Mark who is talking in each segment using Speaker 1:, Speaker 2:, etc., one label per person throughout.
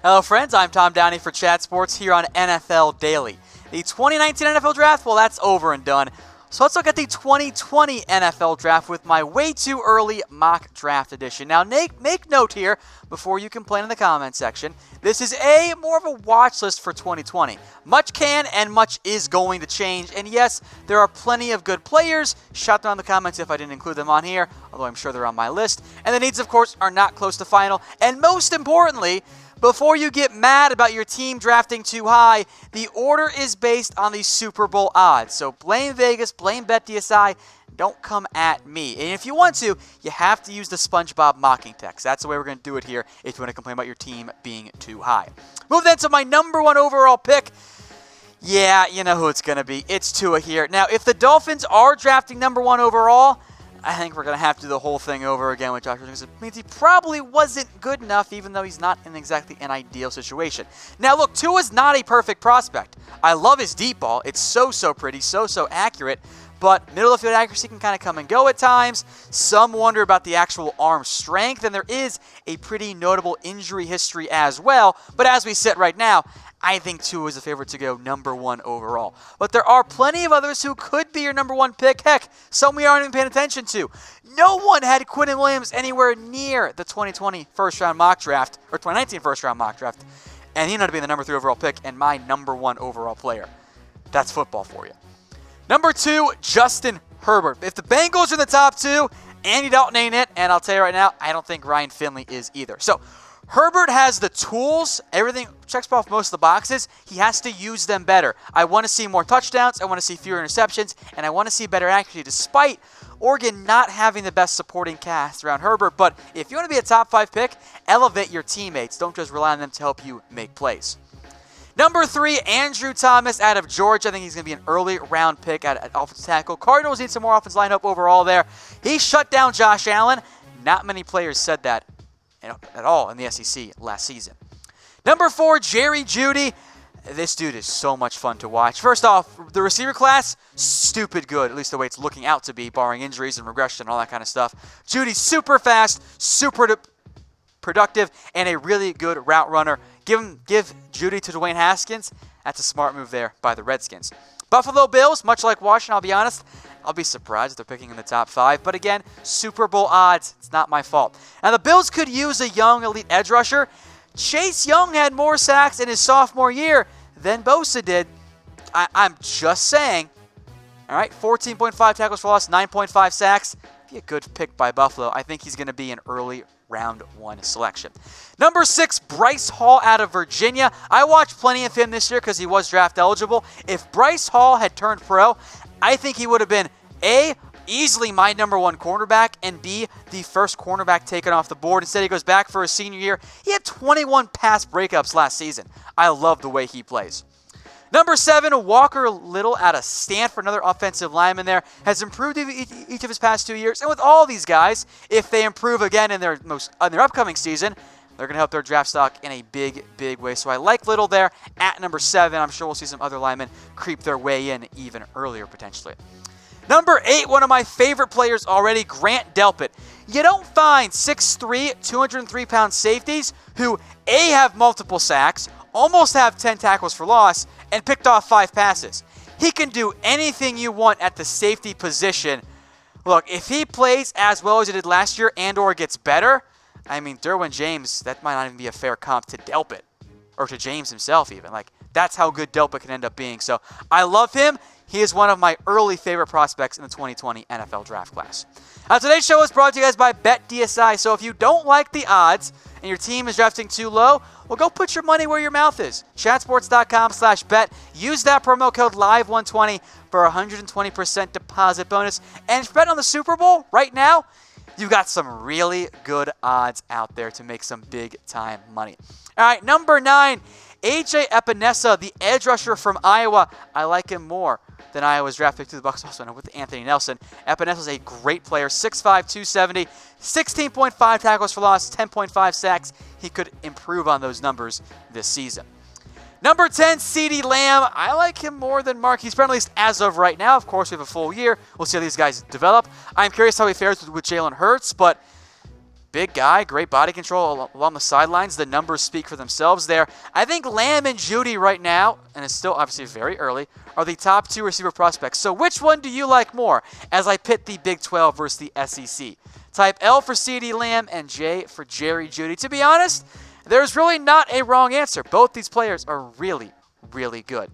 Speaker 1: Hello friends, I'm Tom Downey for Chat Sports here on NFL Daily. The 2019 NFL Draft, well that's over and done. So let's look at the 2020 NFL Draft with my way too early mock draft edition. Now make note here before you complain in the comment section. This is more of a watch list for 2020. Much can and much is going to change. And yes, there are plenty of good players. Shout down in the comments if I didn't include them on here, although I'm sure they're on my list. And the needs, of course, are not close to final. And most importantly, before you get mad about your team drafting too high, the order is based on the Super Bowl odds. So blame Vegas, blame BetDSI, don't come at me. And if you want to, you have to use the SpongeBob mocking text. That's the way we're going to do it here if you want to complain about your team being too high. Move then to my number 1 overall pick. Yeah, you know who it's going to be. It's Tua here. Now, if the Dolphins are drafting number 1 overall, I think we're going to have to do the whole thing over again with Josh Rosen. It means he probably wasn't good enough, even though he's not in exactly an ideal situation. Now, look, Tua's not a perfect prospect. I love his deep ball. It's so pretty, so accurate. But middle of the field accuracy can kind of come and go at times. Some wonder about the actual arm strength, and there is a pretty notable injury history as well. But as we sit right now, I think Tua is a favorite to go number 1 overall. But there are plenty of others who could be your number 1 pick. Heck, some we aren't even paying attention to. No one had Quinnen Williams anywhere near the 2020 first-round mock draft, or 2019 first-round mock draft. And he ended up being the number 3 overall pick and my number 1 overall player. That's football for you. Number 2, Justin Herbert. If the Bengals are in the top 2, Andy Dalton ain't it, and I'll tell you right now, I don't think Ryan Finley is either. So, Herbert has the tools, everything checks off most of the boxes. He has to use them better. I want to see more touchdowns, I want to see fewer interceptions, and I want to see better accuracy despite Oregon not having the best supporting cast around Herbert. But if you want to be a top 5 pick, elevate your teammates. Don't just rely on them to help you make plays. Number 3, Andrew Thomas out of Georgia. I think he's going to be an early round pick at offensive tackle. Cardinals need some more offensive lineup overall there. He shut down Josh Allen. Not many players said that at all in the SEC last season. Number 4, Jerry Jeudy. This dude is so much fun to watch. First off, the receiver class, stupid good, at least the way it's looking out to be, barring injuries and regression and all that kind of stuff. Jeudy's super fast, super productive, and a really good route runner. Give Jeudy to Dwayne Haskins. That's a smart move there by the Redskins. Buffalo Bills, much like Washington, I'll be honest, I'll be surprised if they're picking in the top 5. But again, Super Bowl odds, it's not my fault. Now, the Bills could use a young elite edge rusher. Chase Young had more sacks in his sophomore year than Bosa did. I'm just saying. All right, 14.5 tackles for loss, 9.5 sacks. Be a good pick by Buffalo. I think he's going to be an early round 1 selection. Number 6, Bryce Hall out of Virginia. I watched plenty of him this year because he was draft eligible. If Bryce Hall had turned pro, I think he would have been A, easily my number 1 cornerback, and B, the first cornerback taken off the board. Instead, he goes back for his senior year. He had 21 pass breakups last season. I love the way he plays. Number 7, Walker Little out of Stanford, another offensive lineman there, has improved each of his past 2 years. And with all these guys, if they improve again in their upcoming season, they're going to help their draft stock in a big way. So I like Little there at number 7. I'm sure we'll see some other linemen creep their way in even earlier potentially. Number 8, one of my favorite players already, Grant Delpit. You don't find 6'3", 203-pound safeties who A, have multiple sacks, almost have 10 tackles for loss, and picked off 5 passes. He can do anything you want at the safety position. Look, if he plays as well as he did last year and or gets better, I mean, Derwin James, that might not even be a fair comp to Delpit, or to James himself even. Like, that's how good Delpit can end up being. So I love him. He is one of my early favorite prospects in the 2020 NFL Draft class. Now, today's show is brought to you guys by BetDSI. So if you don't like the odds and your team is drafting too low, well, go put your money where your mouth is. Chatsports.com/bet. Use that promo code LIVE120 for a 120% deposit bonus. And if you bet on the Super Bowl right now, you've got some really good odds out there to make some big-time money. All right, number 9, A.J. Epinesa, the edge rusher from Iowa. I like him more than Iowa's draft pick to the Bucs, also with Anthony Nelson. Epinesa is a great player, 6'5", 270, 16.5 tackles for loss, 10.5 sacks. He could improve on those numbers this season. Number 10, CeeDee Lamb. I like him more than Marquise Brown, at least as of right now. Of course, we have a full year. We'll see how these guys develop. I'm curious how he fares with Jalen Hurts, but Big guy, great body control along the sidelines. The numbers speak for themselves there. I think Lamb and Jeudy right now, and it's still obviously very early, are the top 2 receiver prospects. So which one do you like more as I pit the Big 12 versus the SEC? Type L for CeeDee Lamb and J for Jerry Jeudy. To be honest, there's really not a wrong answer. Both these players are really, really good.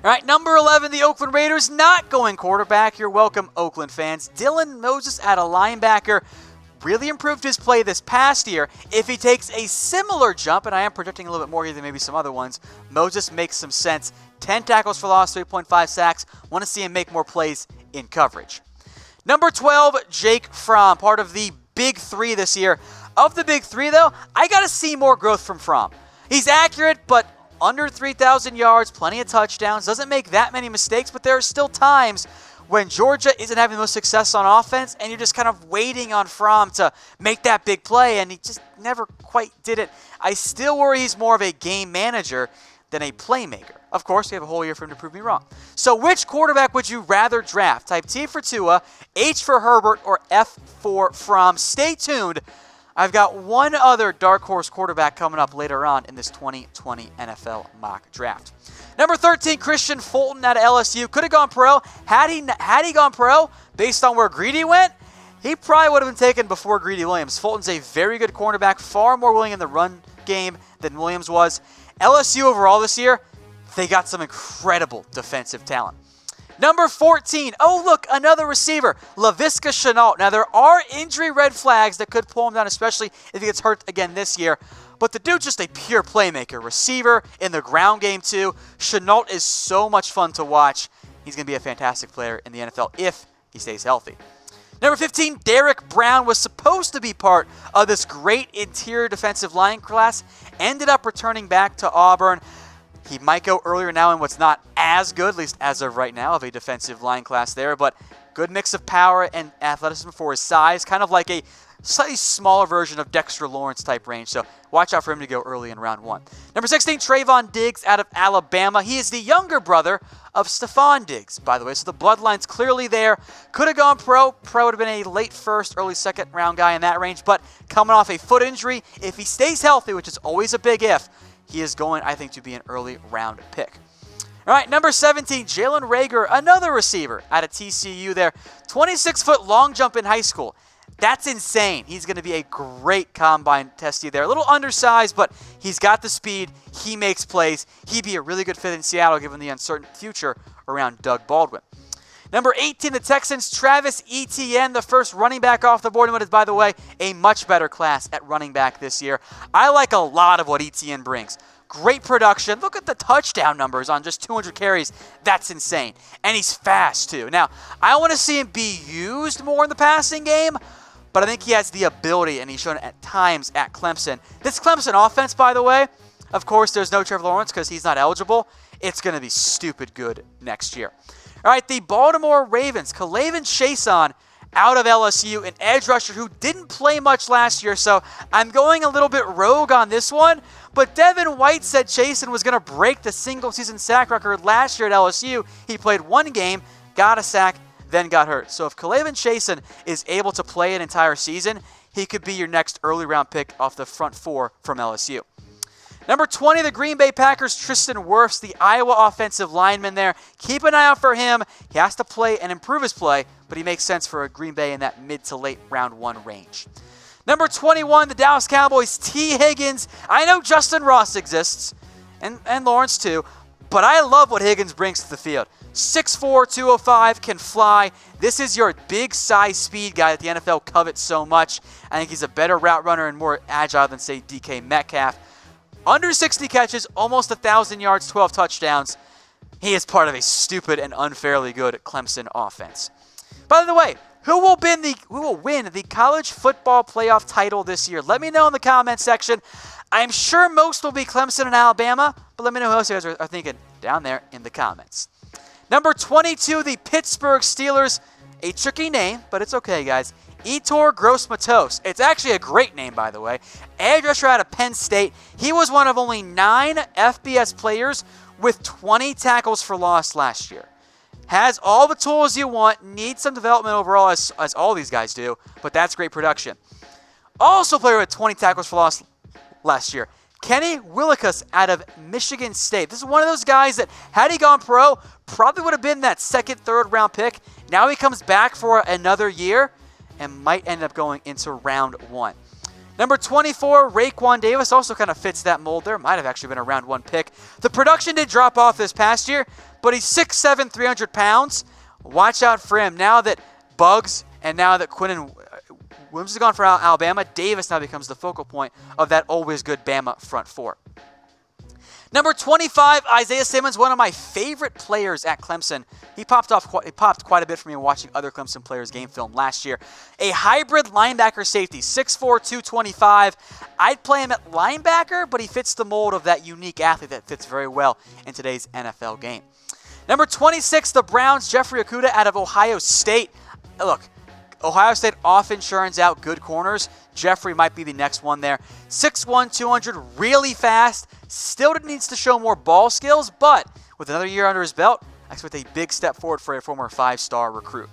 Speaker 1: All right, number 11, the Oakland Raiders not going quarterback. You're welcome, Oakland fans. Dylan Moses at a linebacker. Really improved his play this past year. If he takes a similar jump, and I am projecting a little bit more here than maybe some other ones, Moses makes some sense. 10 tackles for loss, 3.5 sacks. Want to see him make more plays in coverage. Number 12, Jake Fromm, part of the Big 3 this year. Of the Big 3, though, I got to see more growth from Fromm. He's accurate, but under 3,000 yards, plenty of touchdowns, doesn't make that many mistakes, but there are still times when Georgia isn't having the most success on offense, and you're just kind of waiting on Fromm to make that big play, and he just never quite did it. I still worry he's more of a game manager than a playmaker. Of course, you have a whole year for him to prove me wrong. So which quarterback would you rather draft? Type T for Tua, H for Herbert, or F for Fromm. Stay tuned. I've got one other dark horse quarterback coming up later on in this 2020 NFL mock draft. Number 13, Christian Fulton out of LSU. Could have gone pro. Had he gone pro, based on where Greedy went, he probably would have been taken before Greedy Williams. Fulton's a very good cornerback, far more willing in the run game than Williams was. LSU overall this year, they got some incredible defensive talent. Number 14, oh look, another receiver, Laviska Shenault. Now there are injury red flags that could pull him down, especially if he gets hurt again this year. But the dude's just a pure playmaker, receiver in the ground game too. Shenault is so much fun to watch. He's going to be a fantastic player in the NFL if he stays healthy. Number 15, Derek Brown was supposed to be part of this great interior defensive line class. Ended up returning back to Auburn. He might go earlier now in what's not as good, at least as of right now, of a defensive line class there. But good mix of power and athleticism for his size. Kind of like a slightly smaller version of Dexter Lawrence type range. So watch out for him to go early in round 1. Number 16, Trayvon Diggs out of Alabama. He is the younger brother of Stephon Diggs, by the way. So the bloodline's clearly there. Could have gone pro. Pro would have been a late first, early second round guy in that range. But coming off a foot injury, if he stays healthy, which is always a big if, he is going, I think, to be an early round pick. All right, number 17, Jalen Reagor, another receiver out of TCU there. 26-foot long jump in high school. That's insane. He's going to be a great combine testee there. A little undersized, but he's got the speed. He makes plays. He'd be a really good fit in Seattle given the uncertain future around Doug Baldwin. Number 18, the Texans, Travis Etienne, the first running back off the board. And what is, by the way, a much better class at running back this year. I like a lot of what Etienne brings. Great production. Look at the touchdown numbers on just 200 carries. That's insane. And he's fast, too. Now, I want to see him be used more in the passing game, but I think he has the ability, and he's shown it at times at Clemson. This Clemson offense, by the way, of course, there's no Trevor Lawrence because he's not eligible. It's going to be stupid good next year. All right, the Baltimore Ravens, K'Lavon Chaisson out of LSU, an edge rusher who didn't play much last year, so I'm going a little bit rogue on this one. But Devin White said Chaisson was going to break the single-season sack record last year at LSU. He played one game, got a sack, then got hurt. So if K'Lavon Chaisson is able to play an entire season, he could be your next early-round pick off the front 4 from LSU. Number 20, the Green Bay Packers, Tristan Wirfs, the Iowa offensive lineman there. Keep an eye out for him. He has to play and improve his play, but he makes sense for a Green Bay in that mid to late round 1 range. Number 21, the Dallas Cowboys, T. Higgins. I know Justin Ross exists, and Lawrence too, but I love what Higgins brings to the field. 6'4", 205, can fly. This is your big size speed guy that the NFL covets so much. I think he's a better route runner and more agile than, say, DK Metcalf. Under 60 catches, almost 1,000 yards, 12 touchdowns. He is part of a stupid and unfairly good Clemson offense. By the way, who will win the college football playoff title this year? Let me know in the comment section. I'm sure most will be Clemson and Alabama, but let me know who else you guys are thinking down there in the comments. Number 22, the Pittsburgh Steelers. A tricky name, but it's okay, guys. Yetur Gross-Matos. It's actually a great name, by the way. Edge rusher out of Penn State. He was one of only 9 FBS players with 20 tackles for loss last year. Has all the tools you want. Needs some development overall, as all these guys do, but that's great production. Also player with 20 tackles for loss last year. Kenny Willekes out of Michigan State. This is one of those guys that, had he gone pro, probably would have been that second, third round pick. Now he comes back for another year and might end up going into round 1. Number 24, Raekwon Davis, also kind of fits that mold there. Might have actually been a round 1 pick. The production did drop off this past year, but he's 6'7", 300 pounds. Watch out for him. Now that Buggs and now that Quinnen Williams is gone for Alabama, Davis now becomes the focal point of that always good Bama front four. Number 25, Isaiah Simmons, one of my favorite players at Clemson. He popped quite a bit for me watching other Clemson players' game film last year. A hybrid linebacker safety, 6'4", 225. I'd play him at linebacker, but he fits the mold of that unique athlete that fits very well in today's NFL game. Number 26, the Browns, Jeffrey Okudah out of Ohio State. Look, Ohio State often churns out good corners. Jeffrey might be the next one there. 6'1", 200, really fast. Still needs to show more ball skills, but with another year under his belt, I expect a big step forward for a former 5-star recruit.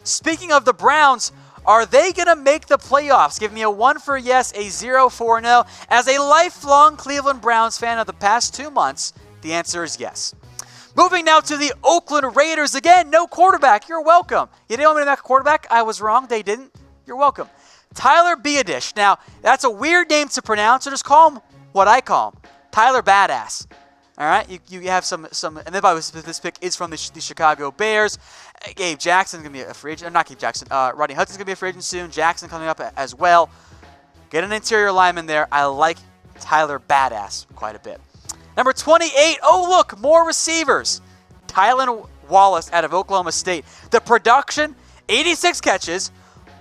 Speaker 1: Speaking of the Browns, are they going to make the playoffs? Give me a 1 for yes, a 0 for no. As a lifelong Cleveland Browns fan of the past 2 months, the answer is yes. Moving now to the Oakland Raiders. Again, no quarterback. You're welcome. You didn't want me to make a quarterback? I was wrong. They didn't. You're welcome. Tyler Biadasz. Now, that's a weird name to pronounce, so just call him what I call him. Tyler Badass. All right? You have some, and then by this pick is from the Chicago Bears. Gabe Jackson's going to be a free agent. Not Gabe Jackson. Rodney Hudson's going to be a free agent soon. Jackson coming up as well. Get an interior lineman there. I like Tyler Badass quite a bit. Number 28, oh look, more receivers. Tylan Wallace out of Oklahoma State. The production, 86 catches,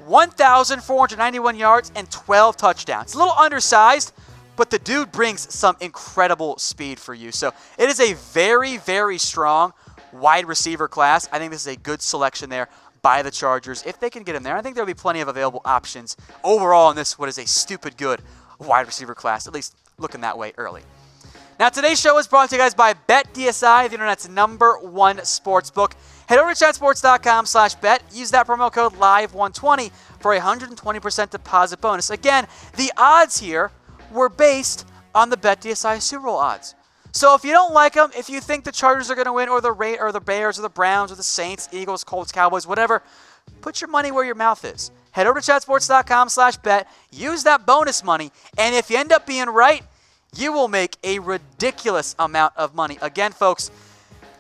Speaker 1: 1,491 yards, and 12 touchdowns. A little undersized, but the dude brings some incredible speed for you. So it is a very, very strong wide receiver class. I think this is a good selection there by the Chargers. If they can get him there, I think there will be plenty of available options overall in this, what is a stupid good wide receiver class, at least looking that way early. Now, today's show is brought to you guys by BetDSI, the internet's #1 sports book. Head over to chatsports.com/bet. Use that promo code LIVE120 for a 120% deposit bonus. Again, the odds here were based on the BetDSI Super Bowl odds. So if you don't like them, if you think the Chargers are going to win, or the Bears, or the Browns, or the Saints, Eagles, Colts, Cowboys, whatever, put your money where your mouth is. Head over to chatsports.com/bet. Use that bonus money, and if you end up being right, you will make a ridiculous amount of money. Again, folks,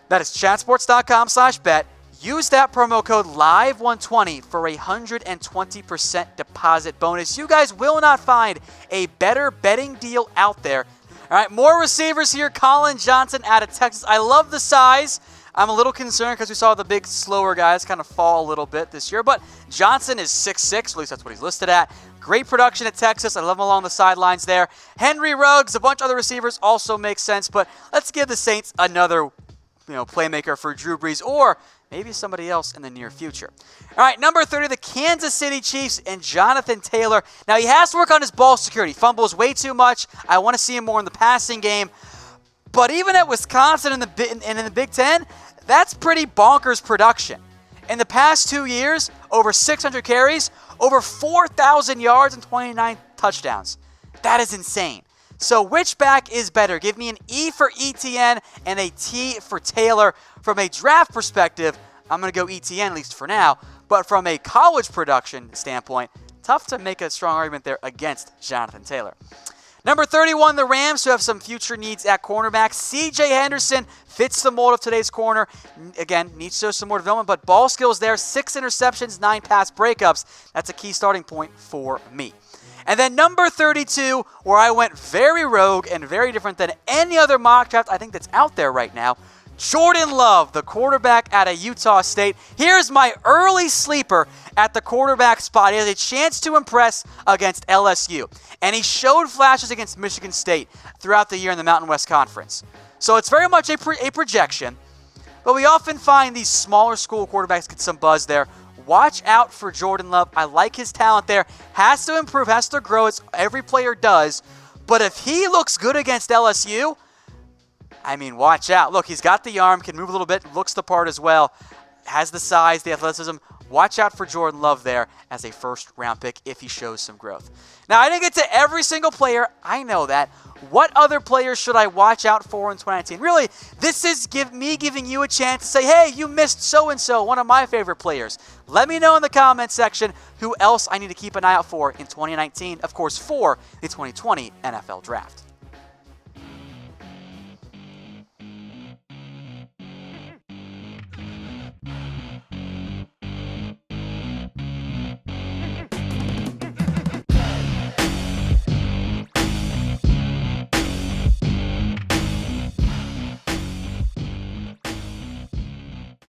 Speaker 1: that is chatsports.com/bet. Use that promo code LIVE120 for a 120% deposit bonus. You guys will not find a better betting deal out there. All right, more receivers here. Colin Johnson out of Texas. I love the size. I'm a little concerned because we saw the big, slower guys kind of fall a little bit this year. But Johnson is 6'6", at least that's what he's listed at. Great production at Texas. I love him along the sidelines there. Henry Ruggs, a bunch of other receivers also make sense. But let's give the Saints another playmaker for Drew Brees, or maybe somebody else in the near future. All right, number 30, the Kansas City Chiefs and Jonathan Taylor. Now, he has to work on his ball security. Fumbles way too much. I want to see him more in the passing game. But even at Wisconsin and in the Big Ten, that's pretty bonkers production. In the past 2 years, over 600 carries, over 4,000 yards, and 29 touchdowns. That is insane. So which back is better? Give me an E for Etienne and a T for Taylor. From a draft perspective, I'm going to go Etienne, at least for now. But from a college production standpoint, tough to make a strong argument there against Jonathan Taylor. Number 31, the Rams, who have some future needs at cornerback. C.J. Henderson fits the mold of today's corner. Again, needs to show some more development, but ball skills there. 6 interceptions, 9 pass breakups. That's a key starting point for me. And then number 32, where I went very rogue and very different than any other mock draft I think that's out there right now. Jordan Love, the quarterback out of Utah State. Here's my early sleeper at the quarterback spot. He has a chance to impress against LSU. And he showed flashes against Michigan State throughout the year in the Mountain West Conference. So it's very much a projection. But we often find these smaller school quarterbacks get some buzz there. Watch out for Jordan Love. I like his talent there. Has to improve, has to grow, as every player does. But if he looks good against LSU, I mean, watch out. Look, he's got the arm, can move a little bit, looks the part as well, has the size, the athleticism. watch out for Jordan Love there as a first-round pick if he shows some growth. Now, I didn't get to every single player. I know that. What other players should I watch out for in 2019? Really, this is me giving you a chance to say, hey, you missed so-and-so, one of my favorite players. Let me know in the comments section who else I need to keep an eye out for in 2019, of course, for the 2020 NFL Draft.